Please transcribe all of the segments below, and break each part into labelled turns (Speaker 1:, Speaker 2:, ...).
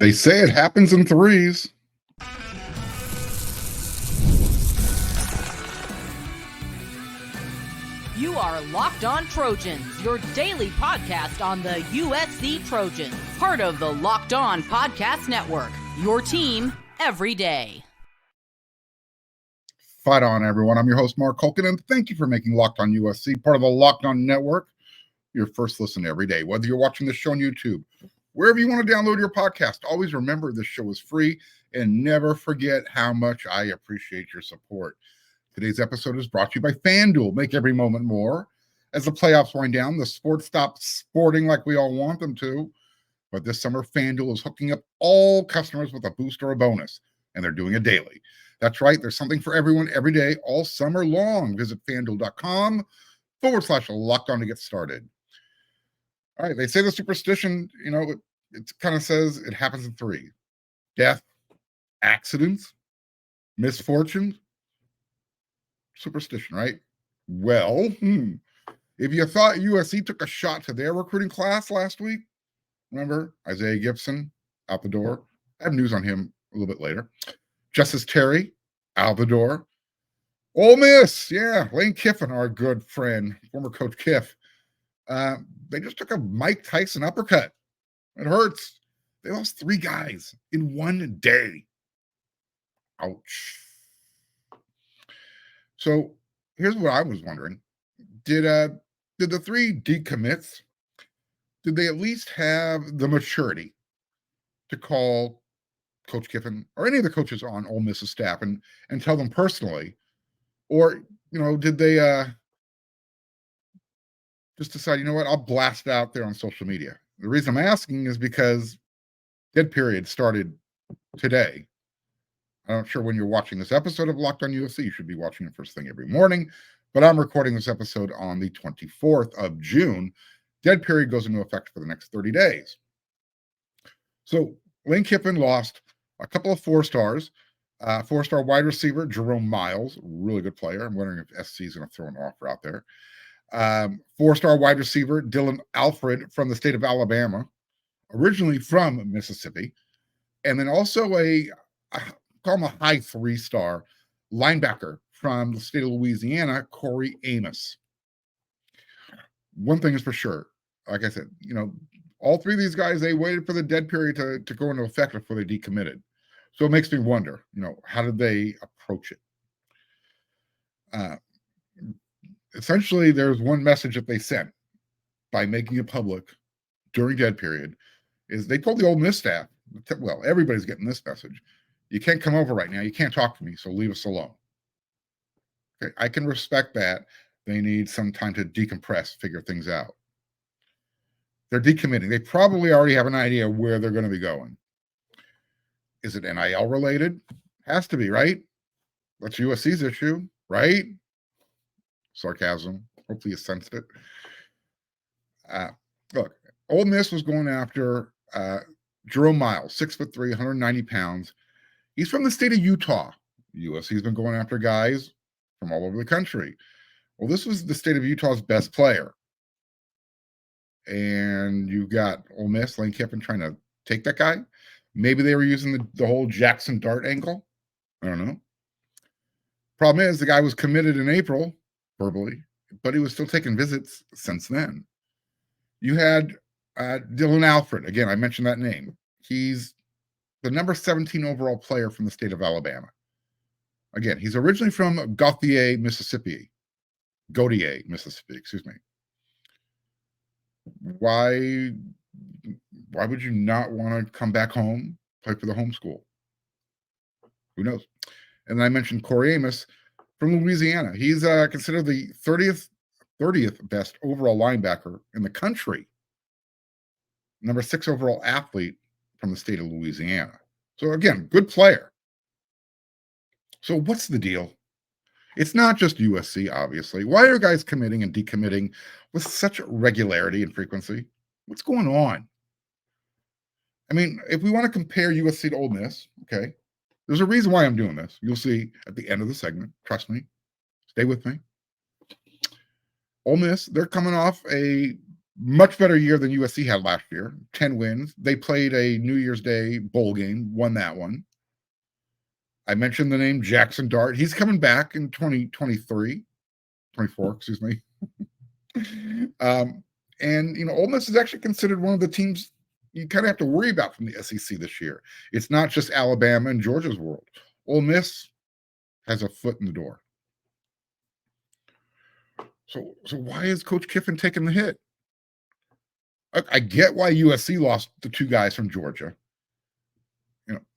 Speaker 1: They say it happens in threes.
Speaker 2: You are Locked On Trojans, your daily podcast on the USC Trojans. Part of the Locked On Podcast Network, your team every day.
Speaker 1: Fight on, everyone. I'm your host, Mark Culkin, and thank you for making Locked On USC part of the Locked On Network, your first listen every day. Whether you're watching this show on YouTube, wherever you want to download your podcast, always remember this show is free, and never forget how much I appreciate your support. Today's episode is brought to you by FanDuel. Make every moment more. As the playoffs wind down, the sports stop sporting like we all want them to. But this summer, FanDuel is hooking up all customers with a boost or a bonus, and they're doing it daily. That's right. There's something for everyone every day, all summer long. Visit FanDuel.com/locked on to get started. All right. They say the superstition, it kind of says it happens in three: death, accidents, misfortunes. Superstition, right? Well, if you thought USC took a shot to their recruiting class last week, remember Isaiah Gibson out the door. I have news on him a little bit later. Justice Terry out the door. Ole Miss, Lane Kiffin, our good friend, former Coach Kiff. They just took a Mike Tyson uppercut. It hurts. They lost 3 guys in one day. Ouch. So here's what I was wondering. Did the 3 decommits, did they at least have the maturity to call Coach Kiffin or any of the coaches on Ole Miss's staff and tell them personally? Or, did they just decide, I'll blast it out there on social media? The reason I'm asking is because dead period started today. I'm not sure when you're watching this episode of Locked on USC. You should be watching it first thing every morning. But I'm recording this episode on the 24th of June. Dead period goes into effect for the next 30 days. So Lane Kiffin lost a couple of 4-stars. 4-star wide receiver, Jerome Miles, really good player. I'm wondering if SC is going to throw an offer out there. 4-star wide receiver, Dylan Alfred from the state of Alabama, originally from Mississippi. And then also call him a high 3-star linebacker from the state of Louisiana, Corey Amos. One thing is for sure, like I said, all 3 of these guys, they waited for the dead period to go into effect before they decommitted. So it makes me wonder, how did they approach it? Essentially, there's one message that they sent by making it public during dead period, is they told the Ole Miss staff, well, everybody's getting this message: you can't come over right now. You can't talk to me, so leave us alone. Okay, I can respect that. They need some time to decompress, figure things out. They're decommitting. They probably already have an idea where they're going to be going. Is it NIL related? Has to be, right? That's USC's issue, right? Sarcasm. Hopefully you sensed it. Look, Ole Miss was going after Jerome Miles, 6'3", 190 pounds. He's from the state of Utah. USC's been going after guys from all over the country. Well, this was the state of Utah's best player. And you got Ole Miss, Lane Kiffin, trying to take that guy. Maybe they were using the whole Jackson Dart angle. I don't know. Problem is, the guy was committed in April, verbally, but he was still taking visits since then. You had Dylan Alfred. Again, I mentioned that name. He's the number 17 overall player from the state of Alabama. Again, he's originally from Gautier, Mississippi. Excuse me. Why would you not want to come back home, play for the home school? Who knows? And then I mentioned Corey Amos from Louisiana. He's considered the 30th best overall linebacker in the country. Number 6 overall athlete from the state of Louisiana. So again, good player. So what's the deal? It's not just USC, obviously. Why are guys committing and decommitting with such regularity and frequency? What's going on? I mean, if we want to compare USC to Ole Miss, okay, there's a reason why I'm doing this. You'll see at the end of the segment. Trust me. Stay with me. Ole Miss, they're coming off a Much better year than USC had last year. 10 wins. They played a New Year's Day bowl game, won that one. I mentioned the name Jackson Dart. He's coming back in 2023, 24, excuse me. And Ole Miss is actually considered one of the teams you kind of have to worry about from the SEC this year. It's not just Alabama and Georgia's world. Ole Miss has a foot in the door. So why is Coach Kiffin taking the hit? I get why USC lost the two guys from Georgia.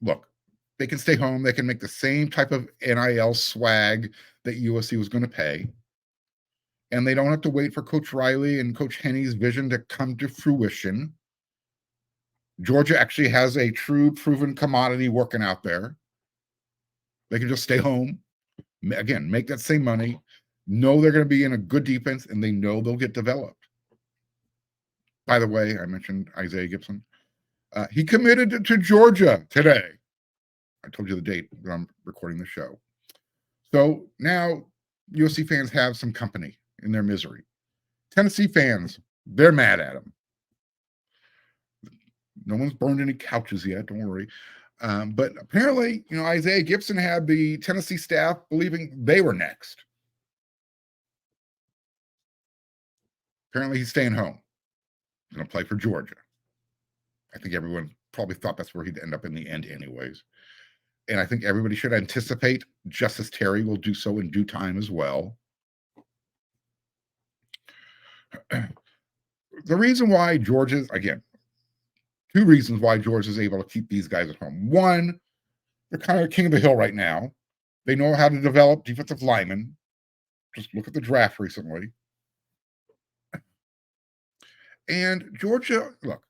Speaker 1: Look, they can stay home. They can make the same type of NIL swag that USC was going to pay. And they don't have to wait for Coach Riley and Coach Henney's vision to come to fruition. Georgia actually has a true proven commodity working out there. They can just stay home, again, make that same money, know they're going to be in a good defense, and they know they'll get developed. By the way, I mentioned Isaiah Gibson. He committed to Georgia today. I told you the date that I'm recording the show. So now USC fans have some company in their misery. Tennessee fans, they're mad at him. No one's burned any couches yet, don't worry. But apparently, Isaiah Gibson had the Tennessee staff believing they were next. Apparently, he's staying home. He's going to play for Georgia. I think everyone probably thought that's where he'd end up in the end anyways. And I think everybody should anticipate Justice Terry will do so in due time as well. The reason why Georgia's, again, two reasons why Georgia's able to keep these guys at home. One, they're kind of king of the hill right now. They know how to develop defensive linemen. Just look at the draft recently. And Georgia, look,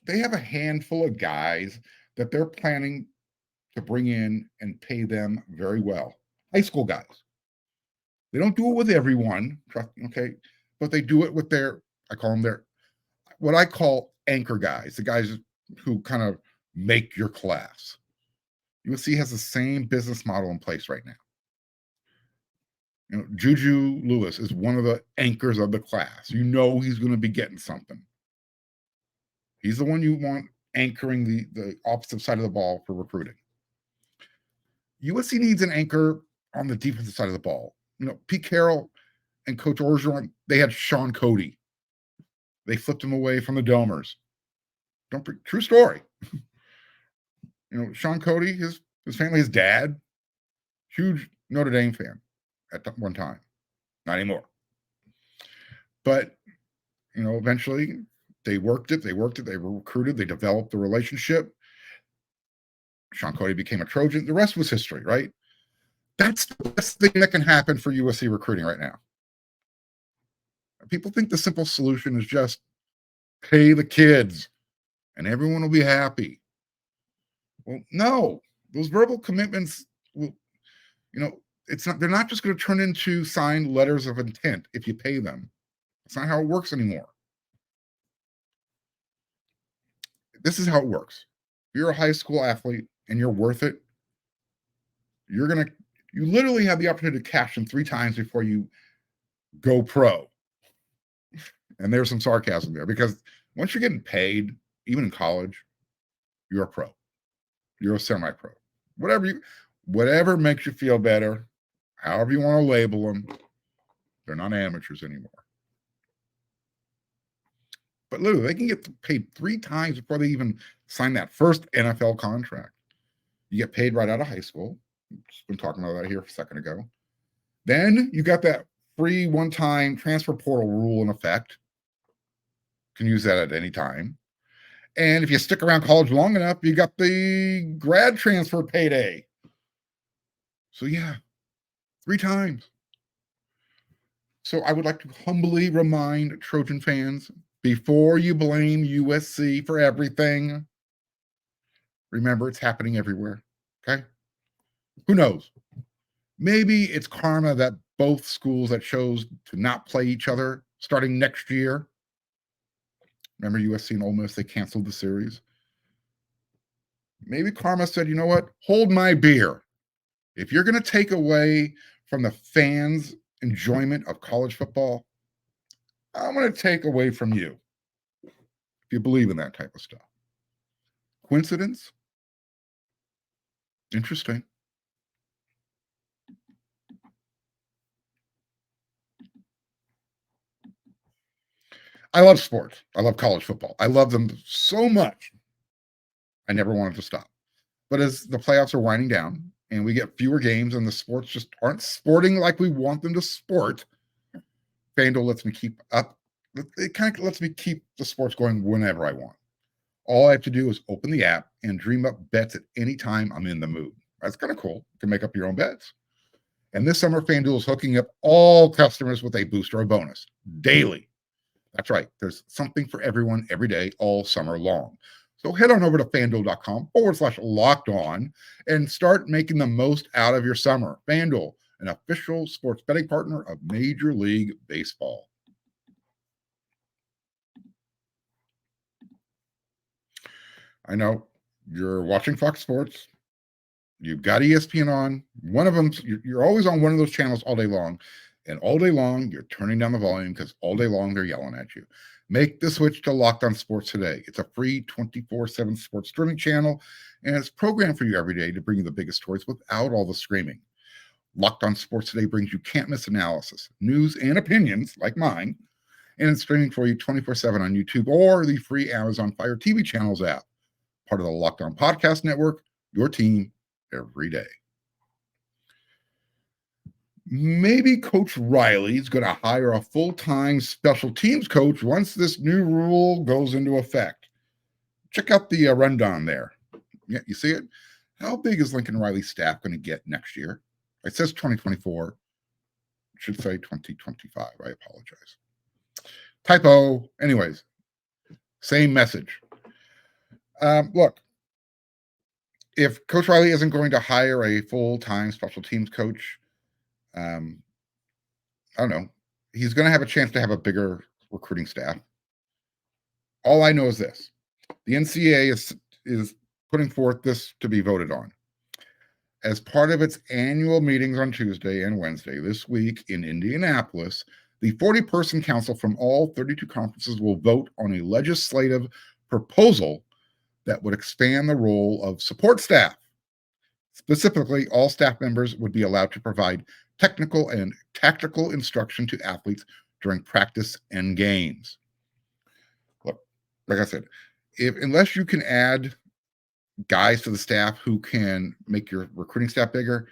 Speaker 1: they have a handful of guys that they're planning to bring in and pay them very well. High school guys. They don't do it with everyone, okay? But they do it with I call them what I call anchor guys, the guys who kind of make your class. USC has the same business model in place right now. Juju Lewis is one of the anchors of the class. He's going to be getting something. He's the one you want anchoring the opposite side of the ball for recruiting. USC needs an anchor on the defensive side of the ball. Pete Carroll and Coach Orgeron, they had Sean Cody. They flipped him away from the Domers. True story. Sean Cody, his family, his dad, huge Notre Dame fan at one time. Not anymore. But, eventually they worked it, they were recruited, they developed the relationship. Sean Cody became a Trojan. The rest was history, right? That's the best thing that can happen for USC recruiting right now. People think the simple solution is just pay the kids and everyone will be happy. Well, no, those verbal commitments will, they're not just going to turn into signed letters of intent if you pay them. It's not how it works anymore. This is how it works. If you're a high school athlete and you're worth it, you literally have the opportunity to cash in 3 times before you go pro. And there's some sarcasm there because once you're getting paid, even in college, you're a pro. You're a semi-pro. Whatever makes you feel better, however you want to label them, they're not amateurs anymore. But literally, they can get paid 3 times before they even sign that first NFL contract. You get paid right out of high school. Just been talking about that here a second ago. Then you got that free one-time transfer portal rule in effect. Can use that at any time. And if you stick around college long enough, you got the grad transfer payday. So yeah, 3 times. So I would like to humbly remind Trojan fans, before you blame USC for everything, remember it's happening everywhere, okay? Who knows? Maybe it's karma that both schools that chose to not play each other starting next year. Remember USC and Ole Miss, they canceled the series. Maybe karma said, you know what? Hold my beer. If you're going to take away from the fans' enjoyment of college football, I'm going to take away from you. if you believe in that type of stuff. Coincidence? Interesting. I love sports. I love college football. I love them so much. I never wanted to stop. But as the playoffs are winding down and we get fewer games and the sports just aren't sporting like we want them to sport, FanDuel lets me keep up. It kind of lets me keep the sports going whenever I want. All I have to do is open the app and dream up bets at any time I'm in the mood. That's kind of cool. You can make up your own bets. And this summer, FanDuel is hooking up all customers with a boost or a bonus daily. That's right. There's something for everyone every day, all summer long. So head on over to fanduel.com/locked on and start making the most out of your summer. FanDuel, an official sports betting partner of Major League Baseball. I know you're watching Fox Sports. You've got ESPN on. One of them, you're always on one of those channels all day long. And all day long, you're turning down the volume because all day long they're yelling at you. Make the switch to Locked On Sports today. It's a free 24/7 sports streaming channel, and it's programmed for you every day to bring you the biggest stories without all the screaming. Locked On Sports Today brings you can't-miss analysis, news, and opinions like mine, and it's streaming for you 24/7 on YouTube or the free Amazon Fire TV channels app. Part of the Locked On Podcast Network, your team every day. Maybe Coach Riley is going to hire a full-time special teams coach once this new rule goes into effect. Check out the rundown there. Yeah, you see it? How big is Lincoln Riley's staff going to get next year? It says 2024. It should say 2025. I apologize. Typo. Anyways, same message. Look, if Coach Riley isn't going to hire a full-time special teams coach, I don't know, he's going to have a chance to have a bigger recruiting staff. All I know is this: the NCAA is putting forth this to be voted on. As part of its annual meetings on Tuesday and Wednesday this week in Indianapolis, the 40-person council from all 32 conferences will vote on a legislative proposal that would expand the role of support staff. Specifically, all staff members would be allowed to provide technical and tactical instruction to athletes during practice and games. Look, like I said, unless you can add guys to the staff who can make your recruiting staff bigger,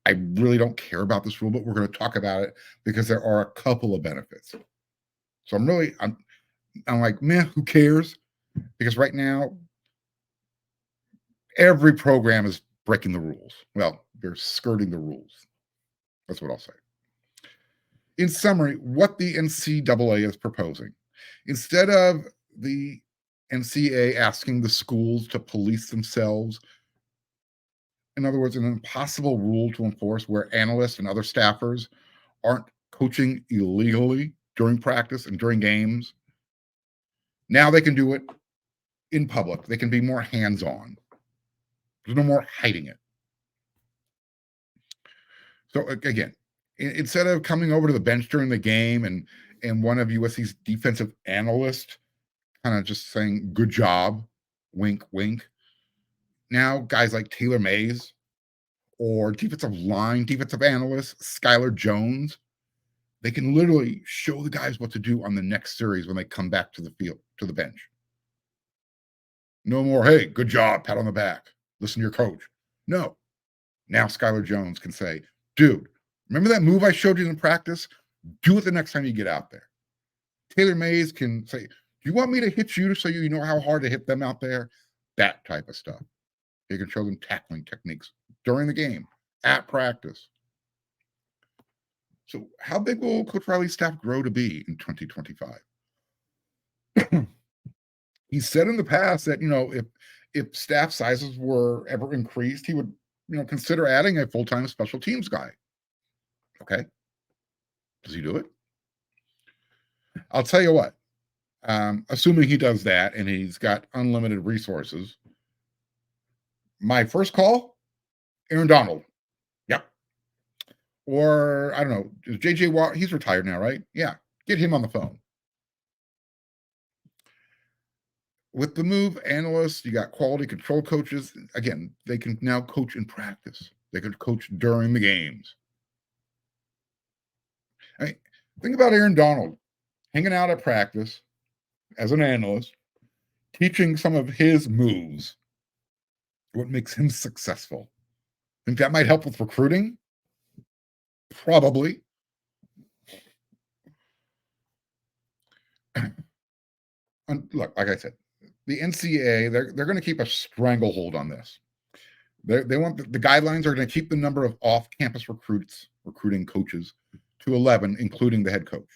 Speaker 1: I really don't care about this rule, but we're going to talk about it because there are a couple of benefits. So I'm like, meh, who cares? Because right now, every program is breaking the rules. Well, they're skirting the rules. That's what I'll say. In summary, what the NCAA is proposing, instead of the NCAA asking the schools to police themselves, in other words, an impossible rule to enforce where analysts and other staffers aren't coaching illegally during practice and during games, now they can do it in public. They can be more hands-on. There's no more hiding it. So again, instead of coming over to the bench during the game and one of USC's defensive analysts kind of just saying, good job, wink, wink. Now guys like Taylor Mays or defensive analyst Skylar Jones, they can literally show the guys what to do on the next series when they come back to the field, to the bench. No more, hey, good job, pat on the back, listen to your coach. No. Now Skylar Jones can say, dude, remember that move I showed you in practice? Do it the next time you get out there. Taylor Mays can say, do you want me to hit you so you know how hard to hit them out there? That type of stuff. They can show them tackling techniques during the game, at practice. So how big will Coach Riley's staff grow to be in 2025? He said in the past that, if staff sizes were ever increased, he would, consider adding a full-time special teams guy. Okay. Does he do it? I'll tell you what, assuming he does that and he's got unlimited resources, my first call, Aaron Donald. Yep. Or I don't know, is JJ Watt, he's retired now, right? Yeah. Get him on the phone. with the move, analysts, you got quality control coaches. Again, they can now coach in practice. They can coach during the games. I mean, think about Aaron Donald hanging out at practice as an analyst, teaching some of his moves, what makes him successful. Think that might help with recruiting? Probably. And look, like I said, the NCAA, they're going to keep a stranglehold on this. They want the guidelines are going to keep the number of off-campus recruiting coaches to 11, including the head coach.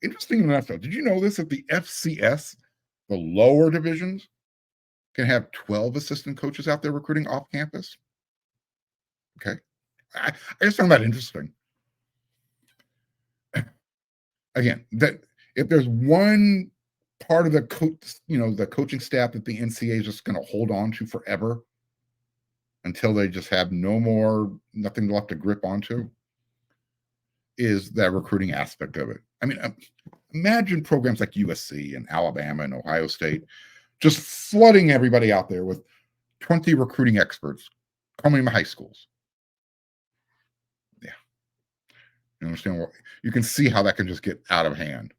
Speaker 1: Interesting enough, though, did you know this? That the FCS, the lower divisions, can have 12 assistant coaches out there recruiting off campus? Okay. I just found that interesting. Again, that if there's one part of the the coaching staff that the NCAA is just going to hold on to forever until they just have nothing left to grip onto, is that recruiting aspect of it. I mean, imagine programs like USC and Alabama and Ohio State just flooding everybody out there with 20 recruiting experts coming to high schools. Yeah. You understand what you can see how that can just get out of hand.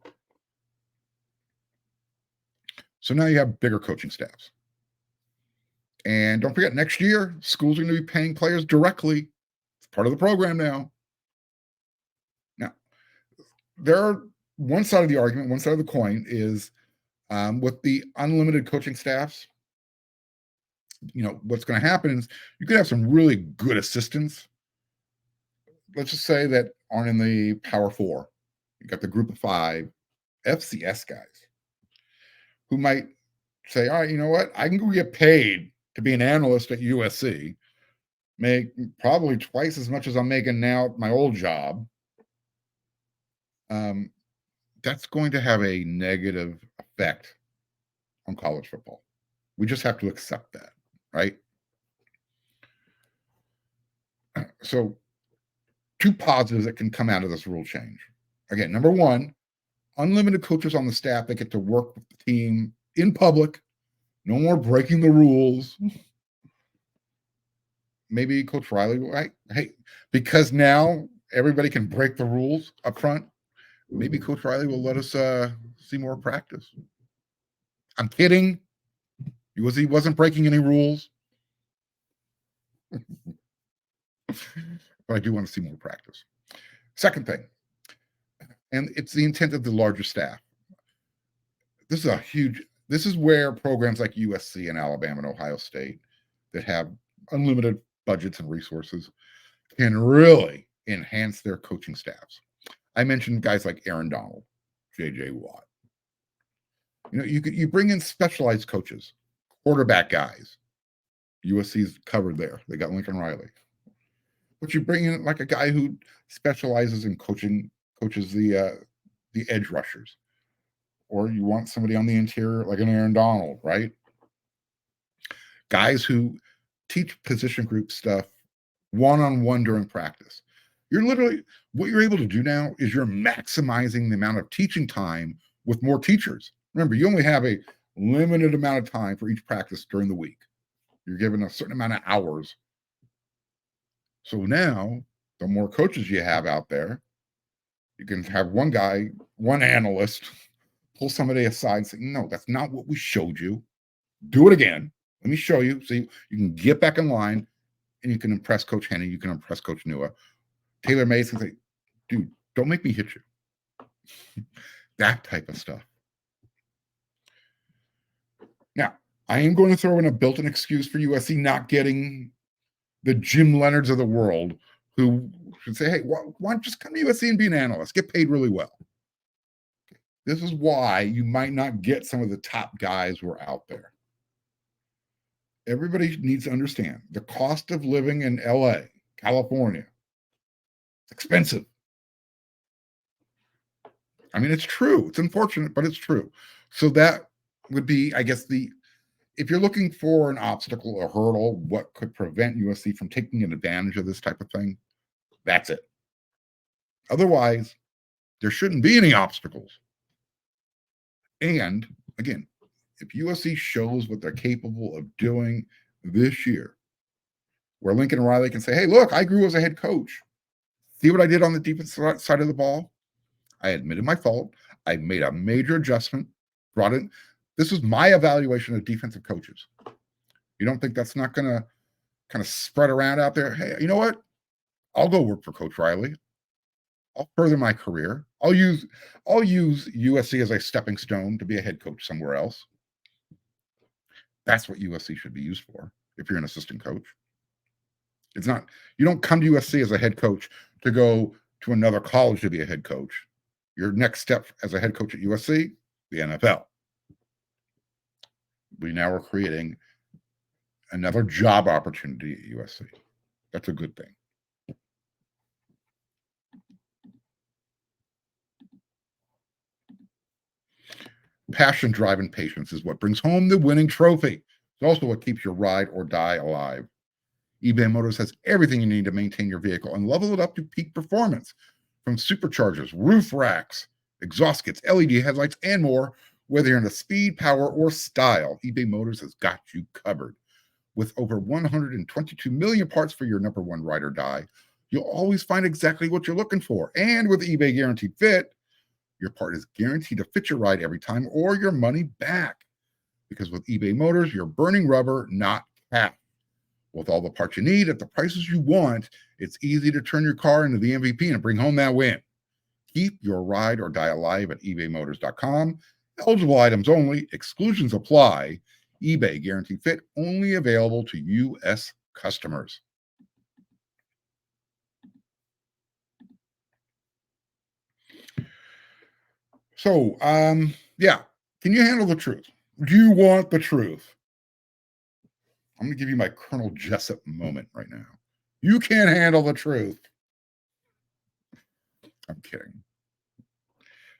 Speaker 1: So now you have bigger coaching staffs. And don't forget, next year, schools are going to be paying players directly. It's part of the program now. Now, there are one side of the argument, one side of the coin is with the unlimited coaching staffs. What's going to happen is you could have some really good assistants. Let's just say that aren't in the Power Four. You got the group of 5 FCS guys who might say, all right, you know what? I can go get paid to be an analyst at USC, make probably twice as much as I'm making now at my old job. That's going to have a negative effect on college football. We just have to accept that, right? So 2 positives that can come out of this rule change. Again, number 1, unlimited coaches on the staff that get to work with the team in public. No more breaking the rules. Maybe Coach Riley will, hey, because now everybody can break the rules up front, maybe Coach Riley will let us see more practice. I'm kidding. He wasn't breaking any rules. But I do want to see more practice. Second thing, and it's the intent of the larger staff. This is where programs like USC and Alabama and Ohio State that have unlimited budgets and resources can really enhance their coaching staffs. I mentioned guys like Aaron Donald, JJ Watt. You bring in specialized coaches, quarterback guys. USC's covered there. They got Lincoln Riley. But you bring in like a guy who specializes in coaches the edge rushers. Or you want somebody on the interior like an Aaron Donald, right? Guys who teach position group stuff one-on-one during practice. What you're able to do now is you're maximizing the amount of teaching time with more teachers. Remember, you only have a limited amount of time for each practice during the week. You're given a certain amount of hours. So now, the more coaches you have out there, you can have one analyst, pull somebody aside and say, no, that's not what we showed you. Do it again. Let me show you. So you can get back in line and you can impress Coach Henny. You can impress Coach Nua. Taylor Mason say, dude, don't make me hit you. That type of stuff. Now, I am going to throw in a built-in excuse for USC not getting the Jim Leonards of the world who should say, hey, why don't you just come to USC and be an analyst? Get paid really well. This is why you might not get some of the top guys who are out there. Everybody needs to understand the cost of living in LA, California. It's expensive. I mean, it's true. It's unfortunate, but it's true. So that would be, I guess, if you're looking for an obstacle or hurdle, what could prevent USC from taking advantage of this type of thing, that's it. Otherwise, there shouldn't be any obstacles. And again, if USC shows what they're capable of doing this year, where Lincoln Riley can say, hey, look, I grew as a head coach. See what I did on the defensive side of the ball? I admitted my fault. I made a major adjustment, brought in. This was my evaluation of defensive coaches. You don't think that's not going to kind of spread around out there? Hey, you know what? I'll go work for Coach Riley. I'll further my career. I'll use USC as a stepping stone to be a head coach somewhere else. That's what USC should be used for if you're an assistant coach. It's not, you don't come to USC as a head coach to go to another college to be a head coach. Your next step as a head coach at USC, the NFL. We now are creating another job opportunity at USC. That's a good thing. Passion, drive, and patience is what brings home the winning trophy. It's also what keeps your ride or die alive. eBay Motors has everything you need to maintain your vehicle and level it up to peak performance. From superchargers, roof racks, exhaust kits, LED headlights, and more, whether you're into speed, power, or style, eBay Motors has got you covered. With over 122 million parts for your number one ride or die, you'll always find exactly what you're looking for. And with eBay Guaranteed Fit, your part is guaranteed to fit your ride every time or your money back. Because with eBay Motors, you're burning rubber, not cash. With all the parts you need at the prices you want, it's easy to turn your car into the MVP and bring home that win. Keep your ride or die alive at ebaymotors.com. Eligible items only. Exclusions apply. eBay Guaranteed Fit only available to U.S. customers. So, yeah. Can you handle the truth? Do you want the truth? I'm going to give you my Colonel Jessup moment right now. You can't handle the truth. I'm kidding.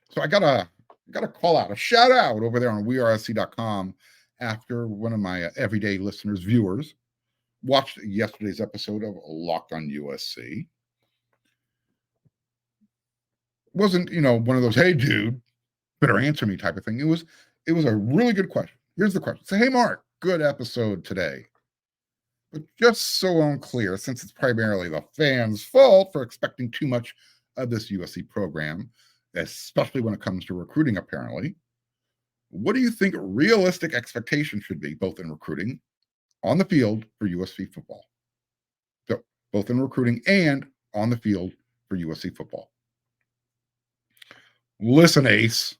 Speaker 1: So I got a call out, a shout out over there on wearesc.com after one of my everyday listeners, viewers, watched yesterday's episode of Locked on USC. Wasn't, one of those, hey dude, better answer me type of thing. It was a really good question. Here's the question. Say, hey Mark, good episode today. But just so unclear, since it's primarily the fans' fault for expecting too much of this USC program, especially when it comes to recruiting, apparently, what do you think realistic expectations should be, both in recruiting, on the field for USC football? So, both in recruiting and on the field for USC football. Listen, Ace.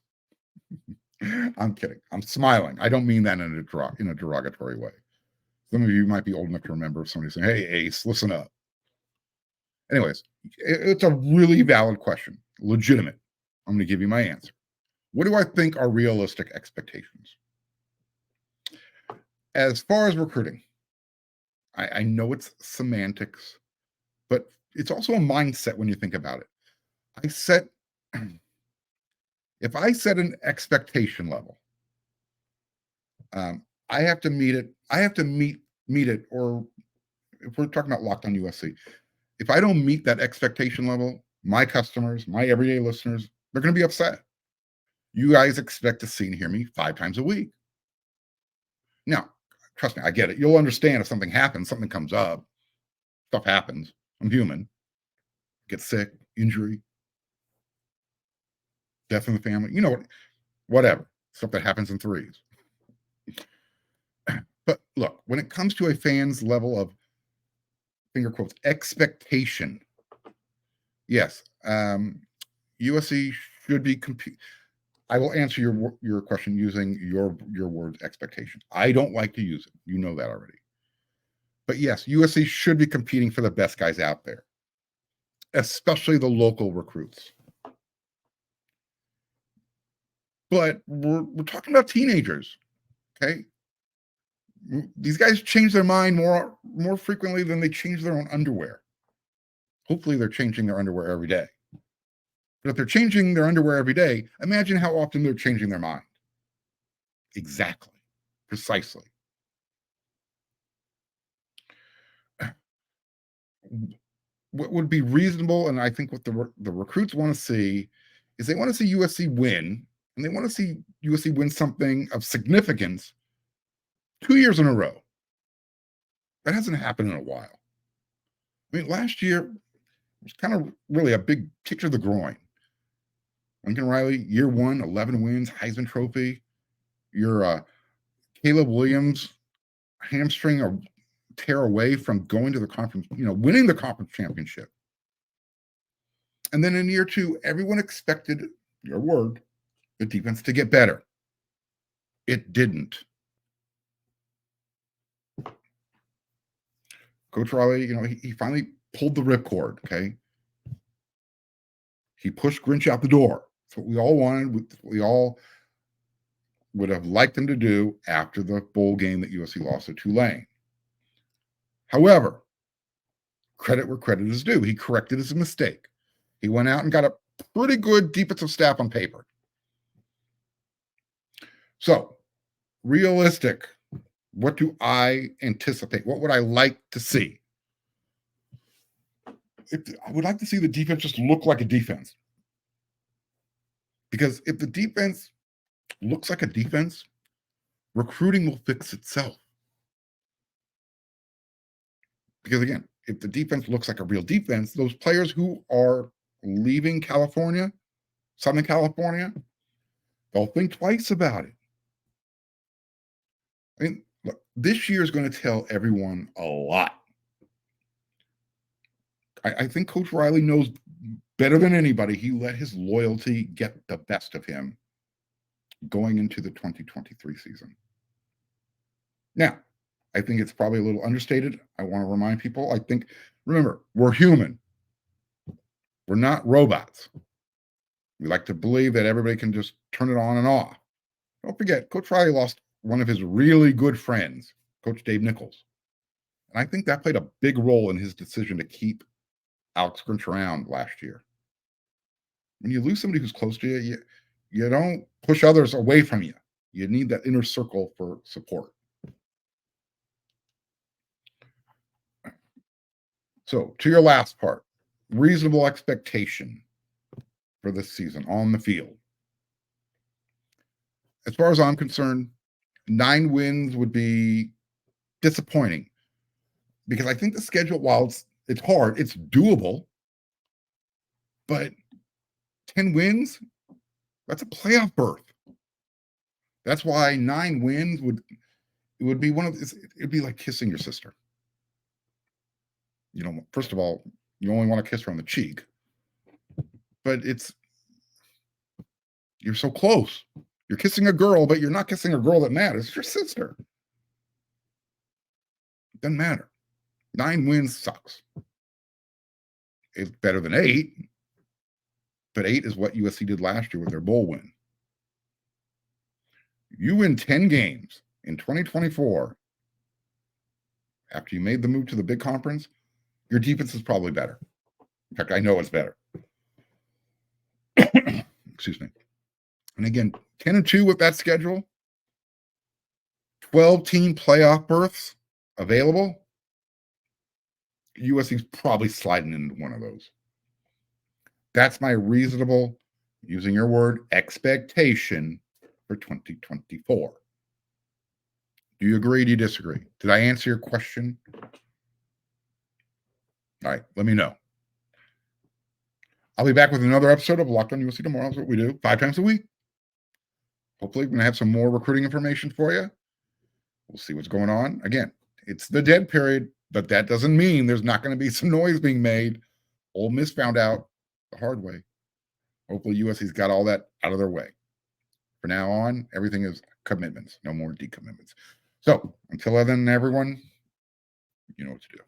Speaker 1: I'm kidding. I'm smiling. I don't mean that in a derogatory way. Some of you might be old enough to remember somebody saying, hey, Ace, listen up. Anyways, it's a really valid question, legitimate. I'm going to give you my answer. What do I think are realistic expectations? As far as recruiting, I know it's semantics, but it's also a mindset when you think about it. If I set an expectation level, I have to meet it. I have to meet it, or if we're talking about Locked on USC, if I don't meet that expectation level, my customers, my everyday listeners, they're going to be upset. You guys expect to see and hear me 5 times a week. Now, trust me, I get it. You'll understand if something happens, something comes up, stuff happens. I'm human. Get sick, injury, death in the family, whatever. Stuff that happens in threes. But look, when it comes to a fan's level of, finger quotes, expectation, yes, USC should be I will answer your question using your word expectation. I don't like to use it. You know that already. But yes, USC should be competing for the best guys out there, especially the local recruits. But we're talking about teenagers, okay? These guys change their mind more frequently than they change their own underwear. Hopefully they're changing their underwear every day. But if they're changing their underwear every day, imagine how often they're changing their mind. Exactly. Precisely. What would be reasonable, and I think what the recruits want to see, is they want to see USC win, and they want to see USC win something of significance 2 years in a row. That hasn't happened in a while. I mean, last year was kind of really a big kick to the groin. Lincoln Riley, year one, 11 wins, Heisman Trophy. Your Caleb Williams hamstring or tear away from going to the conference, winning the conference championship. And then in year two, everyone expected, your word, the defense to get better. It didn't. Coach Riley, he finally pulled the ripcord, okay? He pushed Grinch out the door. That's what we all wanted. We all would have liked him to do after the bowl game that USC lost to Tulane. However, credit where credit is due. He corrected his mistake. He went out and got a pretty good defensive staff on paper. So, realistic. What do I anticipate? What would I like to see? I would like to see the defense just look like a defense. Because if the defense looks like a defense, recruiting will fix itself. Because again, if the defense looks like a real defense, those players who are leaving California, Southern California, they'll think twice about it. I mean, look, this year is going to tell everyone a lot. I think Coach Riley knows better than anybody. He let his loyalty get the best of him going into the 2023 season. Now, I think it's probably a little understated. I want to remind people, remember, we're human. We're not robots. We like to believe that everybody can just turn it on and off. Don't forget, Coach Riley lost one of his really good friends, Coach Dave Nichols. And I think that played a big role in his decision to keep Alex Grinch around last year. When you lose somebody who's close to you, you don't push others away from you. You need that inner circle for support. So, to your last part, reasonable expectation for this season on the field. As far as I'm concerned, 9 wins would be disappointing because I think the schedule, while it's hard, it's doable, but 10 wins, that's a playoff berth. That's why 9 wins would be it'd be like kissing your sister. First of all, you only want to kiss her on the cheek, but you're so close. You're kissing a girl, but you're not kissing a girl that matters. It's your sister. It doesn't matter. 9 wins sucks. It's better than 8, but 8 is what USC did last year with their bowl win. You win 10 games in 2024 after you made the move to the big conference, your defense is probably better. In fact, I know it's better. Excuse me. And again, 10-2 with that schedule, 12-team playoff berths available. USC's probably sliding into one of those. That's my reasonable, using your word, expectation for 2024. Do you agree? Do you disagree? Did I answer your question? All right, let me know. I'll be back with another episode of Locked on USC tomorrow. That's what we do 5 times a week. Hopefully, we're going to have some more recruiting information for you. We'll see what's going on. Again, it's the dead period, but that doesn't mean there's not going to be some noise being made. Ole Miss found out the hard way. Hopefully, USC's got all that out of their way. For now on, everything is commitments, no more decommitments. So, until then, everyone, you know what to do.